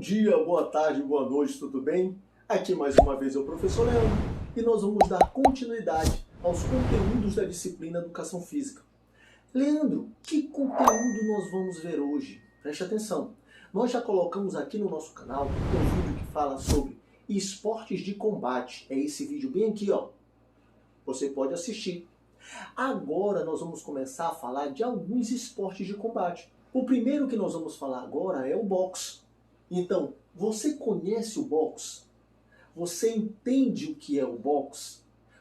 dia, boa tarde, boa noite, tudo bem? Aqui mais uma vez é o professor Leandro e nós vamos dar continuidade aos conteúdos da disciplina Educação Física. Leandro, que conteúdo nós vamos ver hoje? Preste atenção, nós já colocamos aqui no nosso canal um vídeo que fala sobre esportes de combate. É esse vídeo bem aqui, ó. Você pode assistir. Agora nós vamos começar a falar de alguns esportes de combate. O primeiro que nós vamos falar agora é o boxe. Então, você conhece o boxe? Você entende o que é o boxe?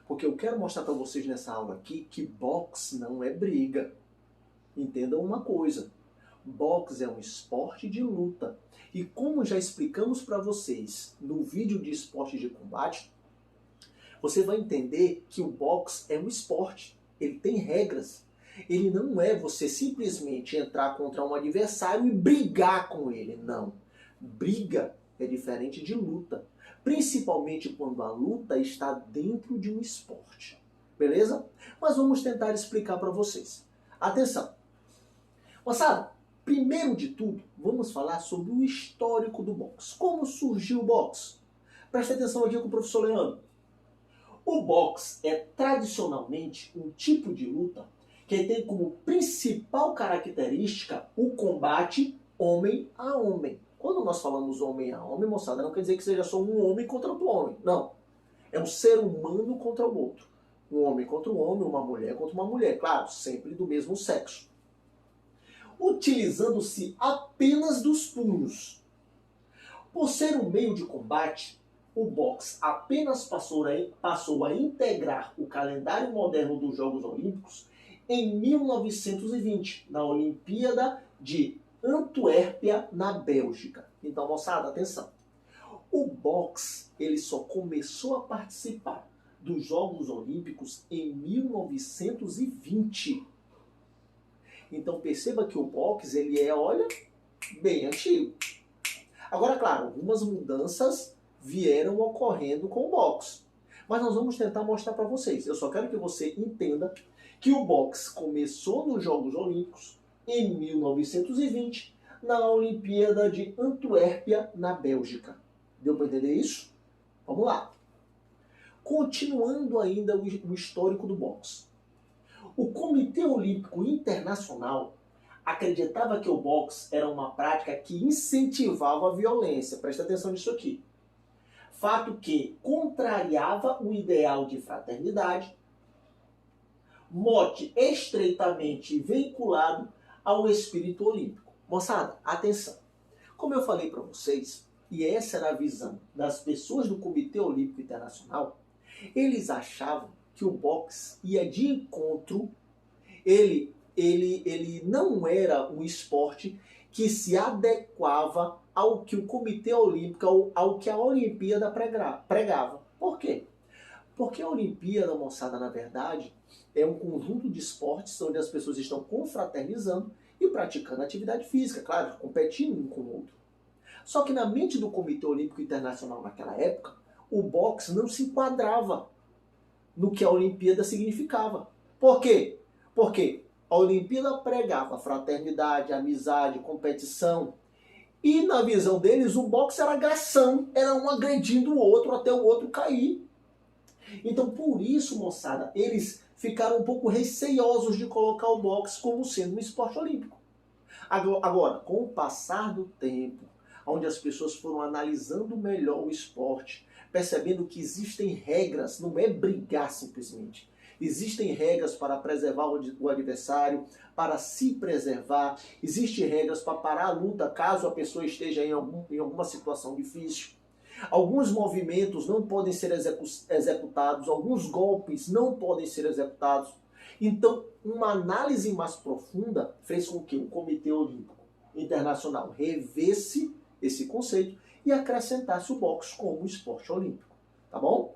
Porque eu quero mostrar para vocês nessa aula aqui que boxe não é briga. Entendam uma coisa, boxe é um esporte de luta. E como já explicamos para vocês no vídeo de esporte de combate, você vai entender que o boxe é um esporte. Ele tem regras. Ele não é você simplesmente entrar contra um adversário e brigar com ele, não. Briga é diferente de luta, principalmente quando a luta está dentro de um esporte. Beleza? Mas vamos tentar explicar para vocês. Atenção! Moçada, primeiro de tudo, vamos falar sobre o histórico do boxe. Como surgiu o boxe? Preste atenção aqui com o professor Leandro. O boxe é tradicionalmente um tipo de luta que tem como principal característica o combate homem a homem. Quando nós falamos homem a homem, moçada, não quer dizer que seja só um homem contra outro homem. Não. É um ser humano contra o outro. Um homem contra um homem, uma mulher contra uma mulher. Claro, sempre do mesmo sexo. Utilizando-se apenas dos punhos. Por ser um meio de combate, o boxe apenas passou a integrar o calendário moderno dos Jogos Olímpicos em 1920, na Olimpíada de Antuérpia, na Bélgica. Então, moçada, atenção. O boxe ele só começou a participar dos Jogos Olímpicos em 1920. Então, perceba que o boxe ele é, olha, bem antigo. Agora, claro, algumas mudanças vieram ocorrendo com o boxe. Mas nós vamos tentar mostrar para vocês. Eu só quero que você entenda que o boxe começou nos Jogos Olímpicos em 1920, na Olimpíada de Antuérpia, na Bélgica. Deu para entender isso? Vamos lá. Continuando ainda o histórico do boxe. O Comitê Olímpico Internacional acreditava que o boxe era uma prática que incentivava a violência. Presta atenção nisso aqui. Fato que contrariava o ideal de fraternidade, mote estreitamente vinculado ao espírito olímpico. Moçada, atenção. Como eu falei para vocês, e essa era a visão das pessoas do Comitê Olímpico Internacional, eles achavam que o boxe ia de encontro, ele não era um esporte que se adequava ao que o Comitê Olímpico, ao que a Olimpíada pregava. Por quê? Porque a Olimpíada, moçada, na verdade, é um conjunto de esportes onde as pessoas estão confraternizando e praticando atividade física, claro, competindo um com o outro. Só que na mente do Comitê Olímpico Internacional naquela época, o boxe não se enquadrava no que a Olimpíada significava. Por quê? Porque a Olimpíada pregava fraternidade, amizade, competição. E na visão deles, o boxe era agressão. Era um agredindo o outro até o outro cair. Então, por isso, moçada, eles ficaram um pouco receiosos de colocar o boxe como sendo um esporte olímpico. Agora, com o passar do tempo, onde as pessoas foram analisando melhor o esporte, percebendo que existem regras, não é brigar simplesmente. Existem regras para preservar o adversário, para se preservar. Existem regras para parar a luta caso a pessoa esteja em alguma situação difícil. Alguns movimentos não podem ser executados, alguns golpes não podem ser executados. Então, uma análise mais profunda fez com que o Comitê Olímpico Internacional revesse esse conceito e acrescentasse o boxe como esporte olímpico. Tá bom?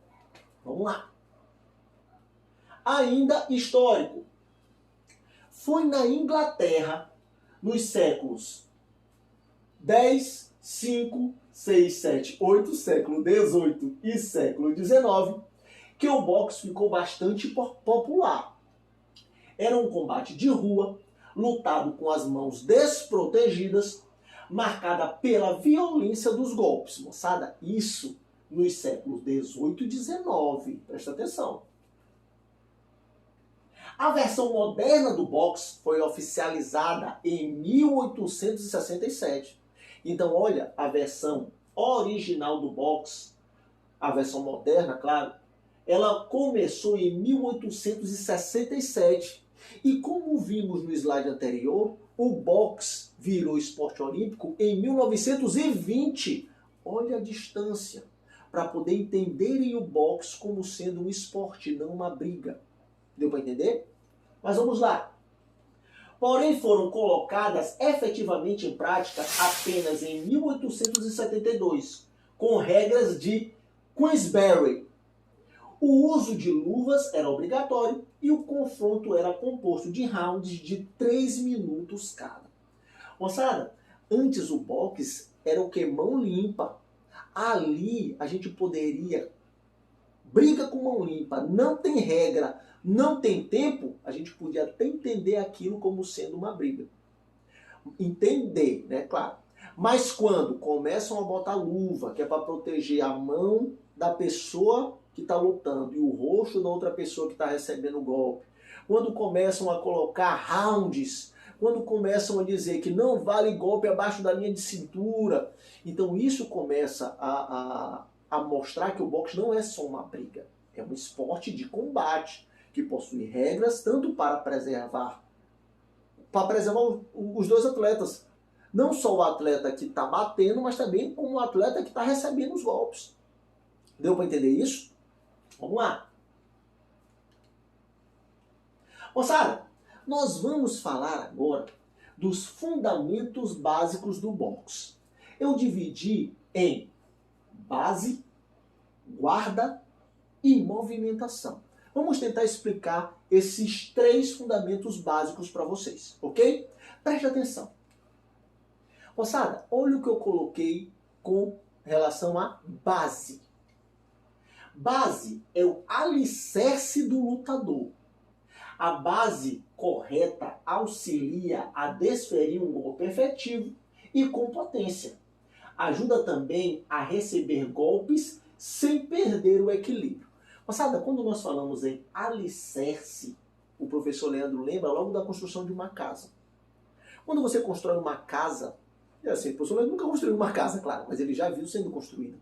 Vamos lá. Ainda histórico. Foi na Inglaterra, nos séculos 10, 5, 6, 7, 8, século 18 e século 19, que o boxe ficou bastante popular. Era um combate de rua, lutado com as mãos desprotegidas, marcada pela violência dos golpes. Moçada, isso nos séculos 18 e 19. Presta atenção. A versão moderna do boxe foi oficializada em 1867. Então, olha, a versão original do boxe, a versão moderna, claro, ela começou em 1867. E como vimos no slide anterior, o boxe virou esporte olímpico em 1920. Olha a distância, para poder entenderem o boxe como sendo um esporte, não uma briga. Deu para entender? Mas vamos lá. Porém, foram colocadas efetivamente em prática apenas em 1872, com regras de Queensberry. O uso de luvas era obrigatório e o confronto era composto de rounds de 3 minutos cada. Moçada, antes o boxe era o que? Mão limpa. Ali a gente poderia... Briga com mão limpa, não tem regra, não tem tempo, a gente podia até entender aquilo como sendo uma briga. Entender, né? Claro. Mas quando começam a botar luva, que é para proteger a mão da pessoa que está lutando e o rosto da outra pessoa que está recebendo o golpe, quando começam a colocar rounds, quando começam a dizer que não vale golpe abaixo da linha de cintura, então isso começa a mostrar que o boxe não é só uma briga, é um esporte de combate, que possui regras tanto para preservar os dois atletas. Não só o atleta que está batendo, mas também como o atleta que está recebendo os golpes. Deu para entender isso? Vamos lá. Moçada, nós vamos falar agora dos fundamentos básicos do boxe. Eu dividi em base, guarda e movimentação. Vamos tentar explicar esses 3 fundamentos básicos para vocês, ok? Preste atenção. Moçada, olha o que eu coloquei com relação à base. Base é o alicerce do lutador. A base correta auxilia a desferir um golpe efetivo e com potência. Ajuda também a receber golpes sem perder o equilíbrio. Moçada, quando nós falamos em alicerce, o professor Leandro lembra logo da construção de uma casa. Quando você constrói uma casa, é assim, o professor Leandro nunca construiu uma casa, claro, mas ele já viu sendo construída.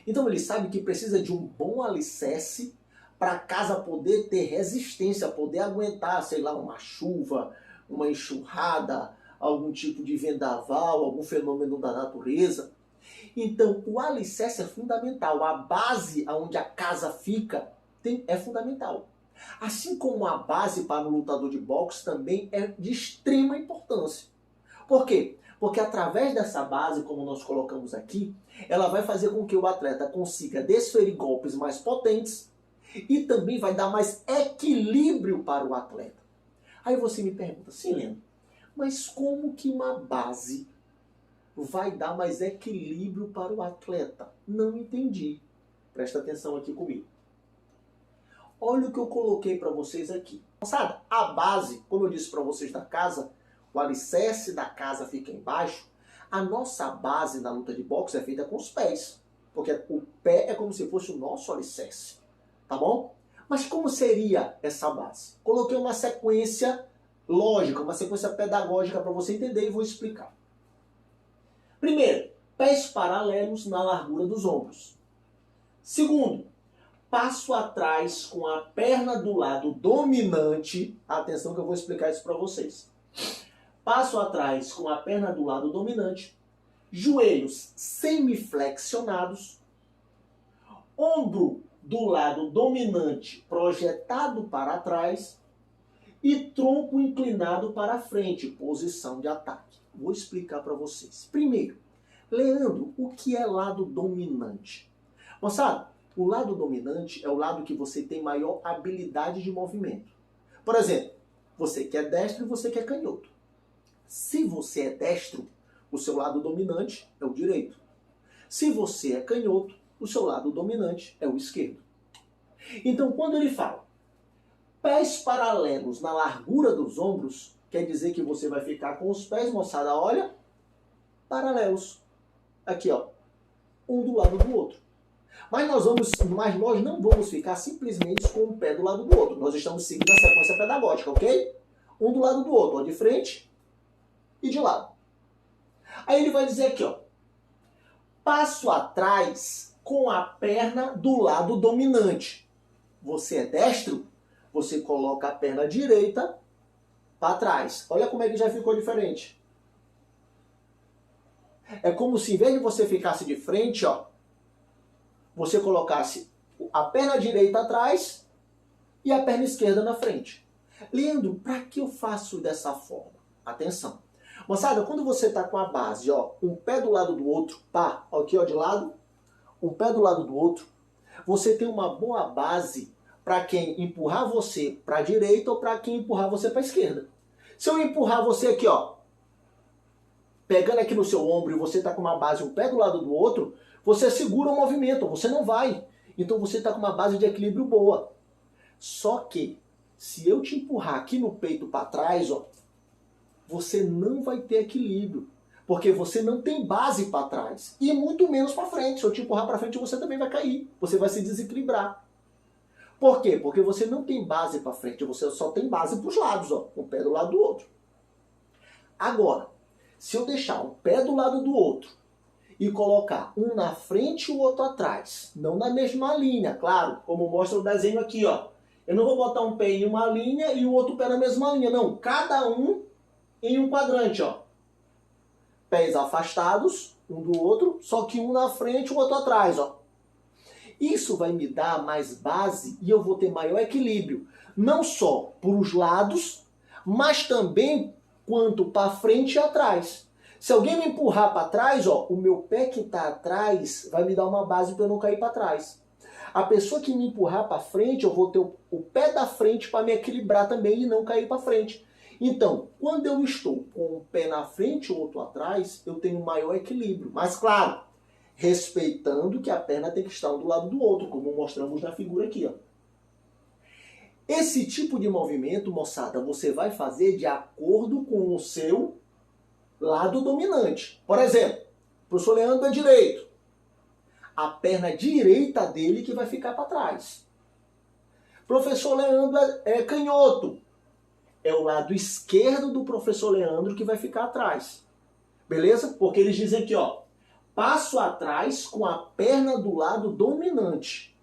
Então ele sabe que precisa de um bom alicerce para a casa poder ter resistência, poder aguentar, sei lá, uma chuva, uma enxurrada, algum tipo de vendaval, algum fenômeno da natureza. Então, o alicerce é fundamental. A base onde a casa fica é fundamental. Assim como a base para o lutador de boxe também é de extrema importância. Por quê? Porque através dessa base, como nós colocamos aqui, ela vai fazer com que o atleta consiga desferir golpes mais potentes e também vai dar mais equilíbrio para o atleta. Aí você me pergunta, sim, Leandro, mas como que uma base vai dar mais equilíbrio para o atleta? Não entendi. Presta atenção aqui comigo. Olha o que eu coloquei para vocês aqui. Moçada, a base, como eu disse para vocês da casa, o alicerce da casa fica embaixo. A nossa base na luta de boxe é feita com os pés. Porque o pé é como se fosse o nosso alicerce. Tá bom? Mas como seria essa base? Coloquei uma sequência lógica, uma sequência pedagógica para você entender e vou explicar. Primeiro, pés paralelos na largura dos ombros. Segundo, passo atrás com a perna do lado dominante. Atenção que eu vou explicar isso para vocês. Passo atrás com a perna do lado dominante. Joelhos semiflexionados. Ombro do lado dominante projetado para trás. E tronco inclinado para frente, posição de ataque. Vou explicar para vocês. Primeiro, Leandro, o que é lado dominante? Moçada, o lado dominante é o lado que você tem maior habilidade de movimento. Por exemplo, você que é destro e você que é canhoto. Se você é destro, o seu lado dominante é o direito. Se você é canhoto, o seu lado dominante é o esquerdo. Então, quando ele fala pés paralelos na largura dos ombros, quer dizer que você vai ficar com os pés, moçada, olha, paralelos. Aqui, ó, um do lado do outro. Mas nós não vamos ficar simplesmente com um pé do lado do outro. Nós estamos seguindo a sequência pedagógica, ok? Um do lado do outro, ó, de frente e de lado. Aí ele vai dizer aqui, ó, passo atrás com a perna do lado dominante. Você é destro? Você coloca a perna direita para trás. Olha como é que já ficou diferente. É como se, em vez de você ficasse de frente, ó, você colocasse a perna direita atrás e a perna esquerda na frente. Leandro, para que eu faço dessa forma? Atenção. Moçada, quando você está com a base, ó, um pé do lado do outro, pá, aqui ó, de lado, um pé do lado do outro, você tem uma boa base para quem empurrar você para a direita ou para quem empurrar você para a esquerda. Se eu empurrar você aqui, ó, pegando aqui no seu ombro e você está com uma base um pé do lado do outro, você segura o movimento, você não vai. Então você está com uma base de equilíbrio boa. Só que, se eu te empurrar aqui no peito para trás, ó, você não vai ter equilíbrio. Porque você não tem base para trás. E muito menos para frente. Se eu te empurrar para frente, você também vai cair. Você vai se desequilibrar. Por quê? Porque você não tem base para frente. Você só tem base para os lados, ó, um pé do lado do outro. Agora, se eu deixar um pé do lado do outro e colocar um na frente e o outro atrás, não na mesma linha, claro, como mostra o desenho aqui, ó. Eu não vou botar um pé em uma linha e o outro pé na mesma linha, não. Cada um em um quadrante, ó. Pés afastados um do outro, só que um na frente e o outro atrás, ó. Isso vai me dar mais base e eu vou ter maior equilíbrio, não só para os lados, mas também quanto para frente e atrás. Se alguém me empurrar para trás, ó, o meu pé que está atrás vai me dar uma base para eu não cair para trás. A pessoa que me empurrar para frente, eu vou ter o pé da frente para me equilibrar também e não cair para frente. Então, quando eu estou com um pé na frente e o outro atrás, eu tenho maior equilíbrio. Mas, claro, respeitando que a perna tem que estar um do lado do outro, como mostramos na figura aqui, ó. Esse tipo de movimento, moçada, você vai fazer de acordo com o seu lado dominante. Por exemplo, o professor Leandro é direito. A perna direita dele que vai ficar para trás. Professor Leandro é canhoto. É o lado esquerdo do professor Leandro que vai ficar atrás. Beleza? Porque eles dizem aqui, ó, passo atrás com a perna do lado dominante.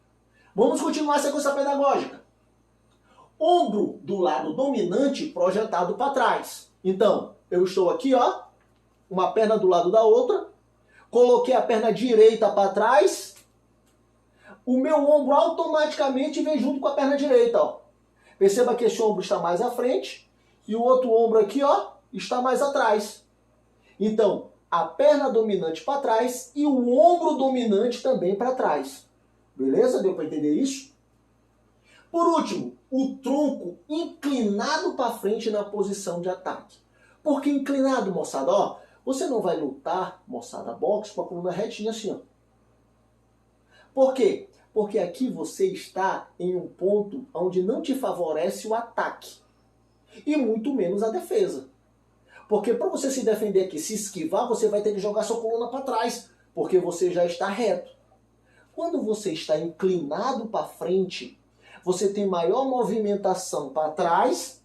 Vamos continuar a sequência pedagógica. Ombro do lado dominante projetado para trás. Então, eu estou aqui, ó, uma perna do lado da outra, coloquei a perna direita para trás, o meu ombro automaticamente vem junto com a perna direita, ó. Perceba que esse ombro está mais à frente e o outro ombro aqui, ó, está mais atrás. Então, a perna dominante para trás e o ombro dominante também para trás. Beleza? Deu para entender isso? Por último, o tronco inclinado para frente na posição de ataque. Por que inclinado, moçada? Ó, você não vai lutar, moçada, boxe com a coluna retinha assim, ó. Por quê? Porque aqui você está em um ponto onde não te favorece o ataque. E muito menos a defesa. Porque para você se defender aqui, se esquivar, você vai ter que jogar sua coluna para trás. Porque você já está reto. Quando você está inclinado para frente, você tem maior movimentação para trás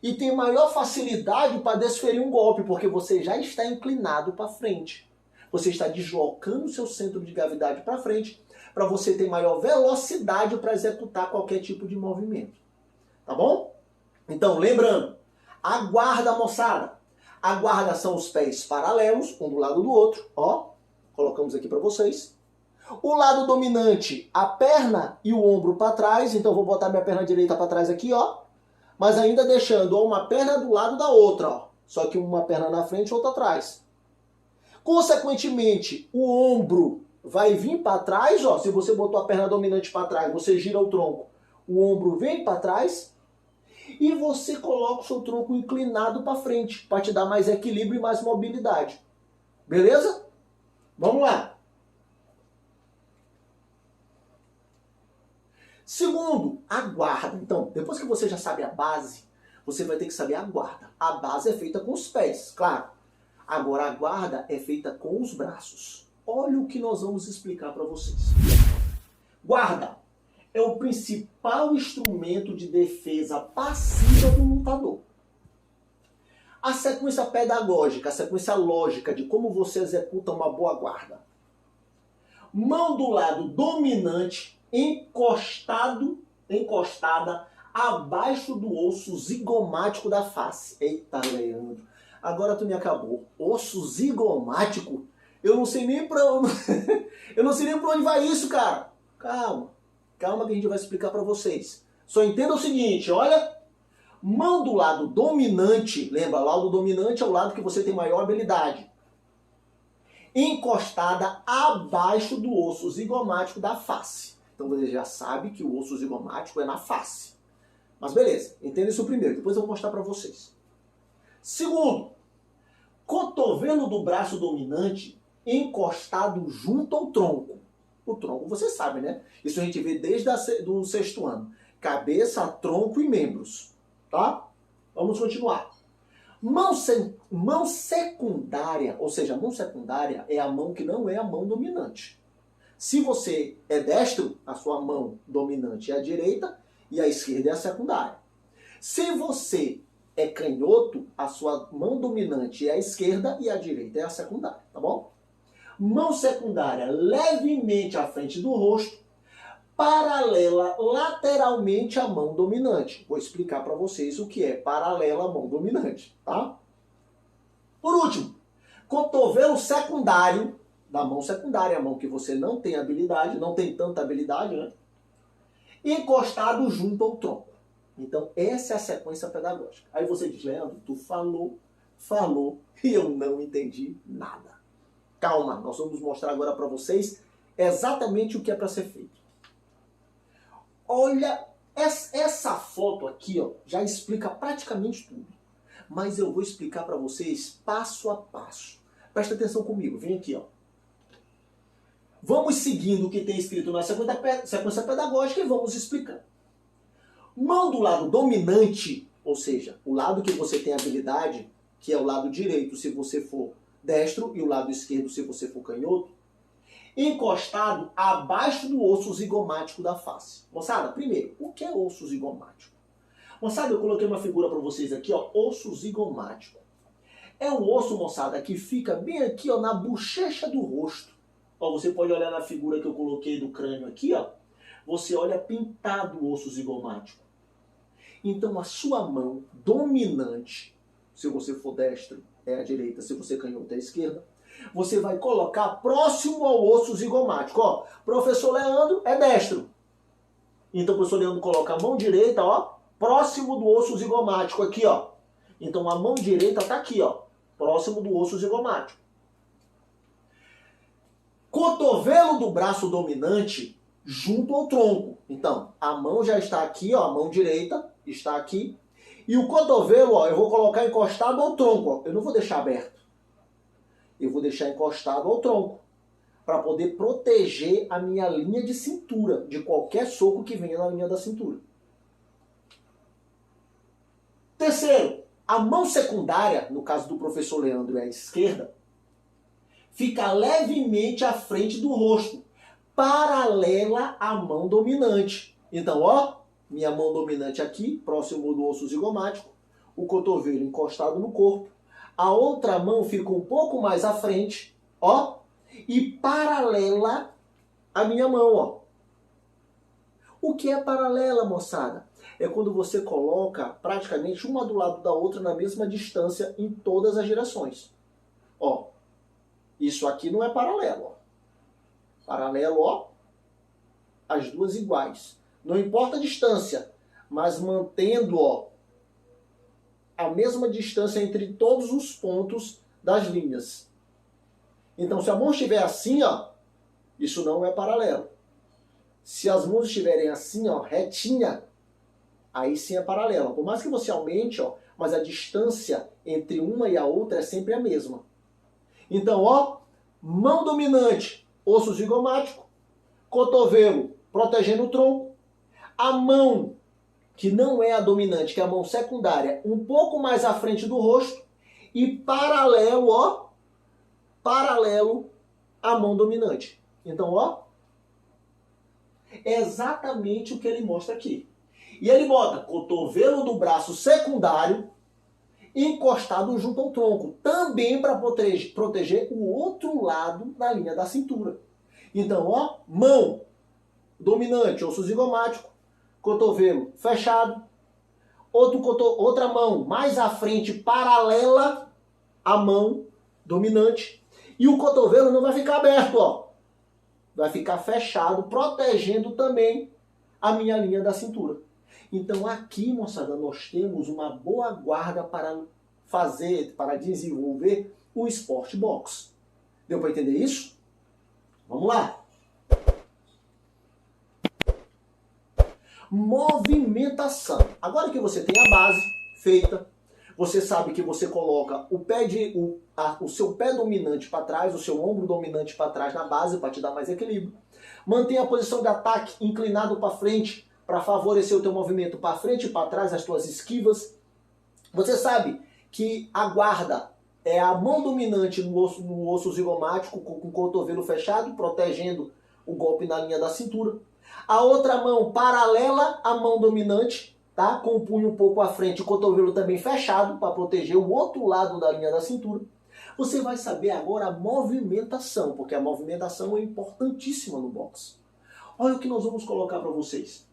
e tem maior facilidade para desferir um golpe, porque você já está inclinado para frente. Você está deslocando o seu centro de gravidade para frente para você ter maior velocidade para executar qualquer tipo de movimento. Tá bom? Então, lembrando, a guarda, moçada. A guarda são os pés paralelos, um do lado do outro. Ó, colocamos aqui para vocês. O lado dominante, a perna e o ombro para trás. Então, vou botar minha perna direita para trás aqui, ó. Mas ainda deixando uma perna do lado da outra, ó. Só que uma perna na frente e outra atrás. Consequentemente, o ombro vai vir para trás, ó. Se você botou a perna dominante para trás, você gira o tronco. O ombro vem para trás. E você coloca o seu tronco inclinado para frente, para te dar mais equilíbrio e mais mobilidade. Beleza? Vamos lá. Segundo, a guarda. Então, depois que você já sabe a base, você vai ter que saber a guarda. A base é feita com os pés, claro. Agora, a guarda é feita com os braços. Olha o que nós vamos explicar para vocês. Guarda é o principal instrumento de defesa passiva do lutador. A sequência pedagógica, a sequência lógica de como você executa uma boa guarda. Mão do lado dominante, encostada abaixo do osso zigomático da face. Eita, Leandro, agora tu me acabou. Osso zigomático? Eu não sei nem pra onde vai isso, cara. Calma que a gente vai explicar para vocês. Só entenda o seguinte, olha. Mão do lado dominante, lembra, o lado dominante é o lado que você tem maior habilidade. Encostada abaixo do osso zigomático da face. Então você já sabe que o osso zigomático é na face. Mas beleza, entenda isso primeiro, depois eu vou mostrar para vocês. Segundo, cotovelo do braço dominante encostado junto ao tronco. O tronco você sabe, né? Isso a gente vê desde o sexto ano. Cabeça, tronco e membros. Tá? Vamos continuar. Mão secundária, ou seja, a mão secundária é a mão que não é a mão dominante. Se você é destro, a sua mão dominante é a direita e a esquerda é a secundária. Se você é canhoto, a sua mão dominante é a esquerda e a direita é a secundária, tá bom? Mão secundária levemente à frente do rosto, paralela lateralmente à mão dominante. Vou explicar para vocês o que é paralela à mão dominante, tá? Por último, cotovelo secundário, da mão secundária, a mão que você não tem habilidade, não tem tanta habilidade, né? Encostado junto ao tronco. Então, essa é a sequência pedagógica. Aí você diz, Leandro, tu falou, e eu não entendi nada. Calma, nós vamos mostrar agora para vocês exatamente o que é para ser feito. Olha, essa foto aqui, ó, já explica praticamente tudo. Mas eu vou explicar para vocês passo a passo. Presta atenção comigo, vem aqui, ó. Vamos seguindo o que tem escrito na sequência pedagógica e vamos explicando. Mão do lado dominante, ou seja, o lado que você tem habilidade, que é o lado direito se você for destro e o lado esquerdo se você for canhoto, encostado abaixo do osso zigomático da face. Moçada, primeiro, o que é osso zigomático? Moçada, eu coloquei uma figura para vocês aqui, ó, osso zigomático. É o osso, moçada, que fica bem aqui, ó, na bochecha do rosto. Ó, você pode olhar na figura que eu coloquei do crânio aqui, ó. Você olha pintado o osso zigomático. Então, a sua mão dominante, se você for destro, é a direita, se você canhoto, é a esquerda, você vai colocar próximo ao osso zigomático. Ó, professor Leandro é destro. Então, o professor Leandro coloca a mão direita, ó, próximo do osso zigomático aqui, ó. Então, a mão direita está aqui, ó, próximo do osso zigomático. Cotovelo do braço dominante junto ao tronco. Então, a mão já está aqui, ó, a mão direita está aqui. E o cotovelo, ó, eu vou colocar encostado ao tronco, ó. Eu não vou deixar aberto. Eu vou deixar encostado ao tronco, para poder proteger a minha linha de cintura, de qualquer soco que venha na linha da cintura. Terceiro, a mão secundária, no caso do professor Leandro é a esquerda, fica levemente à frente do rosto, paralela à mão dominante. Então, ó, minha mão dominante aqui, próximo do osso zigomático, o cotovelo encostado no corpo, a outra mão fica um pouco mais à frente, ó, e paralela à minha mão, ó. O que é paralela, moçada? É quando você coloca praticamente uma do lado da outra na mesma distância em todas as direções. Ó, isso aqui não é paralelo, ó. Paralelo, ó, as duas iguais. Não importa a distância, mas mantendo, ó, a mesma distância entre todos os pontos das linhas. Então, se a mão estiver assim, ó, isso não é paralelo. Se as mãos estiverem assim, ó, retinha, aí sim é paralelo. Por mais que você aumente, ó, mas a distância entre uma e a outra é sempre a mesma. Então, ó, mão dominante, osso zigomático, cotovelo protegendo o tronco, a mão que não é a dominante, que é a mão secundária, um pouco mais à frente do rosto, e paralelo, ó, paralelo à mão dominante. Então, ó, é exatamente o que ele mostra aqui. E ele bota cotovelo do braço secundário encostado junto ao tronco, também para proteger o outro lado da linha da cintura. Então, ó, mão dominante, osso zigomático, cotovelo fechado, outra mão mais à frente, paralela à mão dominante, e o cotovelo não vai ficar aberto, ó, vai ficar fechado, protegendo também a minha linha da cintura. Então aqui, moçada, nós temos uma boa guarda para desenvolver o esporte boxe. Deu para entender isso? Vamos lá. Movimentação. Agora que você tem a base feita, você sabe que você coloca o seu pé dominante para trás, o seu ombro dominante para trás na base para te dar mais equilíbrio. Mantém a posição de ataque inclinado para frente para favorecer o teu movimento para frente e para trás, as tuas esquivas. Você sabe que a guarda é a mão dominante no osso zigomático com o cotovelo fechado, protegendo o golpe na linha da cintura. A outra mão paralela à mão dominante, tá? Com o punho um pouco à frente, o cotovelo também fechado para proteger o outro lado da linha da cintura. Você vai saber agora a movimentação, porque a movimentação é importantíssima no boxe. Olha o que nós vamos colocar para vocês.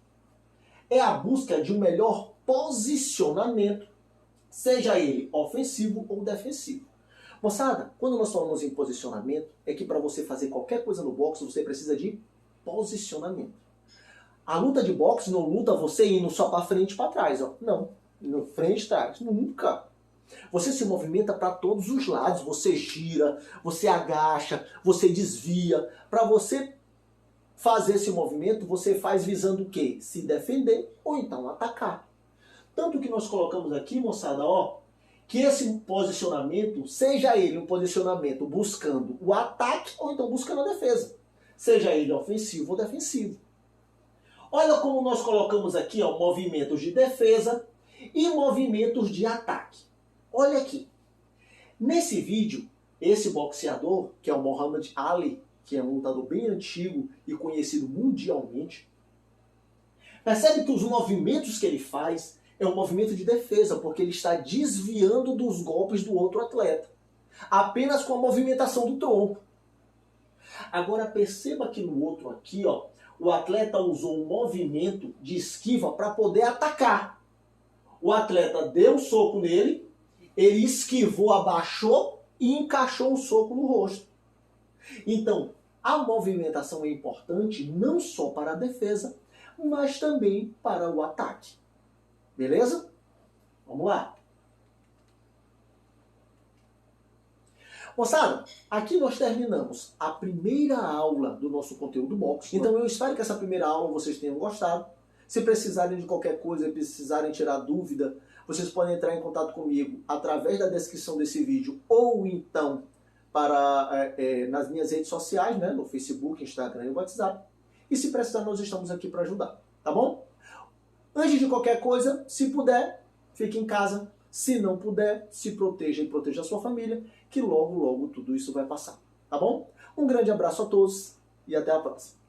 É a busca de um melhor posicionamento, seja ele ofensivo ou defensivo. Moçada, quando nós falamos em posicionamento, é que para você fazer qualquer coisa no boxe, você precisa de posicionamento. A luta de boxe não luta você indo só para frente e para trás, ó. Não, no frente e trás, nunca. Você se movimenta para todos os lados, você gira, você agacha, você desvia. Para você fazer esse movimento, você faz visando o quê? Se defender ou então atacar. Tanto que nós colocamos aqui, moçada, ó, que esse posicionamento, seja ele um posicionamento buscando o ataque ou então buscando a defesa. Seja ele ofensivo ou defensivo. Olha como nós colocamos aqui, ó, movimentos de defesa e movimentos de ataque. Olha aqui. Nesse vídeo, esse boxeador, que é o Muhammad Ali, que é um lutador bem antigo e conhecido mundialmente, percebe que os movimentos que ele faz é um movimento de defesa, porque ele está desviando dos golpes do outro atleta, apenas com a movimentação do tronco. Agora perceba que no outro aqui, ó, o atleta usou um movimento de esquiva para poder atacar. O atleta deu um soco nele, ele esquivou, abaixou e encaixou o soco no rosto. Então, a movimentação é importante não só para a defesa, mas também para o ataque. Beleza? Vamos lá. Moçada, aqui nós terminamos a primeira aula do nosso conteúdo boxe. Então eu espero que essa primeira aula vocês tenham gostado. Se precisarem de qualquer coisa, precisarem tirar dúvida, vocês podem entrar em contato comigo através da descrição desse vídeo ou então nas minhas redes sociais, né, no Facebook, Instagram e WhatsApp. E se precisar, nós estamos aqui para ajudar, tá bom? Antes de qualquer coisa, se puder, fique em casa. Se não puder, se proteja e proteja a sua família, que logo, logo tudo isso vai passar, tá bom? Um grande abraço a todos e até a próxima.